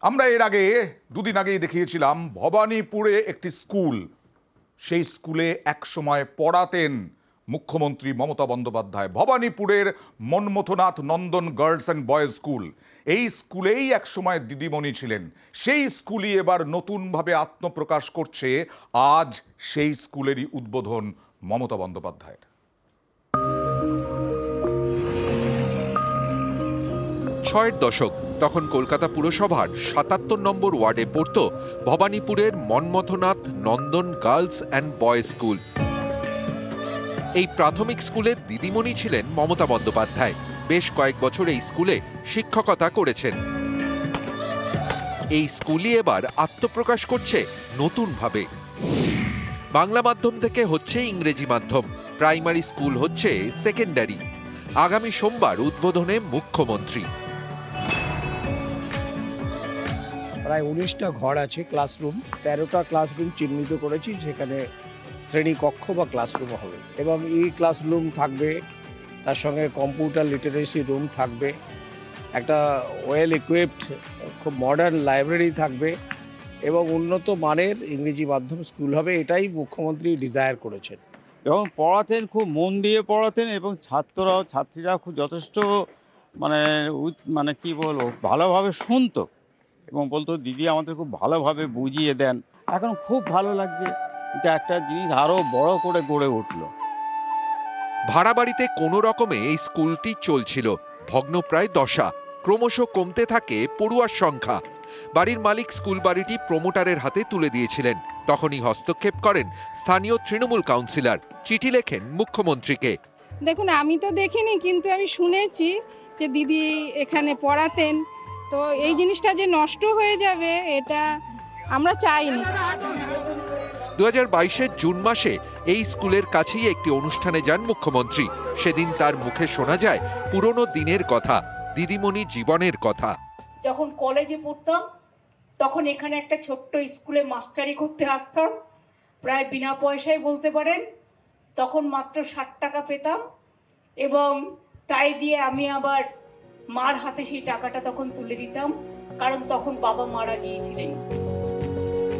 আমরা এর আগে দুদিন আগেই দেখিয়েছিলাম ভবানীপুরে একটি স্কুল, সেই স্কুলে একসময় পড়াতেন মুখ্যমন্ত্রী মমতা বন্দ্যোপাধ্যায়। ভবানীপুরের মনমথনাথ নন্দন গার্লস অ্যান্ড বয়েজ স্কুল, এই স্কুলেই একসময় দিদিমণি ছিলেন। সেই স্কুলই এবার নতুনভাবে আত্মপ্রকাশ করছে। আজ সেই স্কুলেরই উদ্বোধন মমতা বন্দ্যোপাধ্যায়ের। ছয়ের দশক, তখন কলকাতা পুরসভার ৭৭ নম্বর ওয়ার্ডে পড়ত ভবানীপুরের মনমথনাথ নন্দন গার্লস অ্যান্ড বয়েজ স্কুল। এই প্রাথমিক স্কুলের দিদিমণি ছিলেন মমতা বন্দ্যোপাধ্যায়। বেশ কয়েক বছর এই স্কুলে শিক্ষকতা করেছেন। এই স্কুলই এবার আত্মপ্রকাশ করছে নতুনভাবে। বাংলা মাধ্যম থেকে হচ্ছে ইংরেজি মাধ্যম, প্রাইমারি স্কুল হচ্ছে সেকেন্ডারি। আগামী সোমবার উদ্বোধনে মুখ্যমন্ত্রী। প্রায় 19টা ঘর আছে, ক্লাসরুম 13টা ক্লাসরুম চিহ্নিত করেছি, সেখানে শ্রেণী কক্ষ বা ক্লাসরুম হবে এবং এই ক্লাসরুম থাকবে, তার সঙ্গে কম্পিউটার লিটারেসি রুম থাকবে, একটা ওয়েল ইকুইপড খুব মডার্ন লাইব্রেরি থাকবে এবং উন্নত মানের ইংরেজি মাধ্যম স্কুল হবে। এটাই মুখ্যমন্ত্রী ডিজায়ার করেছেন এবং পড়াতেন, খুব মন দিয়ে পড়াতেন এবং ছাত্রীরা খুব যথেষ্ট মানে কি বলবো, ভালোভাবে শুনতো এবং বলতো দিদি আমাদের খুব ভালোভাবে বুঝিয়ে দেন। এখন খুব ভালো লাগছে, এটা একটা জিনিস আরো বড় করে গড়ে উঠলো। ভাড়া বাড়িতে কোনো রকমে এই স্কুলটি চলছিল, ভগ্নপ্রায় দশা। ক্রমশ কমতে থাকে পড়ুয়ার সংখ্যা। বাড়ির মালিক স্কুল বাড়িটি প্রমোটারের হাতে তুলে দিয়েছিলেন। তখনই হস্তক্ষেপ করেন স্থানীয় তৃণমূল কাউন্সিলর, চিঠি লেখেন মুখ্যমন্ত্রীকে। দেখুন, আমি তো দেখিনি, কিন্তু আমি শুনেছি যে দিদি এখানে পড়াতেন, তো এই জিনিসটা যে নষ্ট হয়ে যাবে এটা আমরা চাইনি। 2022-এর জুন মাসে এই স্কুলের কাছেই একটি অনুষ্ঠানে যান মুখ্যমন্ত্রী। সেদিন তার মুখে শোনা যায় পুরনো দিনের কথা, দিদিমণি জীবনের কথা। যখন কলেজে পড়তাম তখন এখানে একটা ছোট্ট স্কুলে মাস্টারি করতে আসতাম, প্রায় বিনা পয়সায় বলতে পারেন। তখন মাত্র 60 টাকা পেতাম এবং তাই দিয়ে আমি আবার মার হাতে সেই টাকাটা তখন তুলে দিতাম, কারণ তখন বাবা মারা গিয়েছিলেন।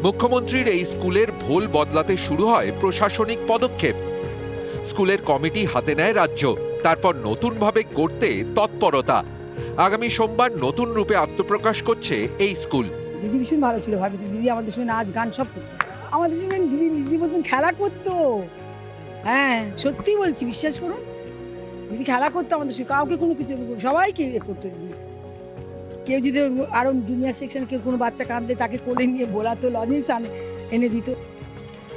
মুখ্যমন্ত্রীর এই স্কুলের ভোল বদলাতে শুরু হয় প্রশাসনিক পদক্ষেপ। স্কুলের কমিটি হাতে নেয় রাজ্য, তারপর নতুনভাবে গড়তে তৎপরতা। আগামী সোমবার নতুন রূপে আত্মপ্রকাশ করছে এই স্কুল। দিদি ভীষণ ভালো ছিল, ভাবি দিদি আমাদের সঙ্গে নাচ গান সব করতো, আমাদের সঙ্গে দিদি মতন খেলা করতো। হ্যাঁ, সত্যি বলছি, বিশ্বাস করুন, দিদি খেলা করতো আমাদের সঙ্গে, কাউকে কোনো কিছু, সবাইকে করতো দিদি। কেউ যদি আরো জুনিয়র সেকশন কেউ কোনো বাচ্চা কাঁদলে তাকে কোলে নিয়ে বোলাতো, লজেন্স এনে দিত।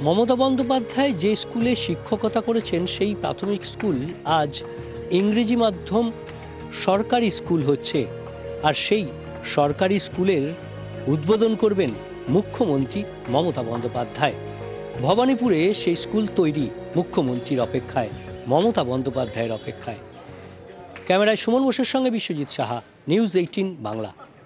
মমতা বন্দ্যোপাধ্যায় যে স্কুলে শিক্ষকতা করেছেন সেই প্রাথমিক স্কুল আজ ইংরেজি মাধ্যম সরকারি স্কুল হচ্ছে, আর সেই সরকারি স্কুলের উদ্বোধন করবেন মুখ্যমন্ত্রী মমতা বন্দ্যোপাধ্যায়। ভবানীপুরে সেই স্কুল তৈরি মুখ্যমন্ত্রীর অপেক্ষায়, মমতা বন্দ্যোপাধ্যায়ের অপেক্ষায়। ক্যামেরায় সুমন বোসের সঙ্গে বিশ্বজিৎ সাহা, নিউজ 18 বাংলা।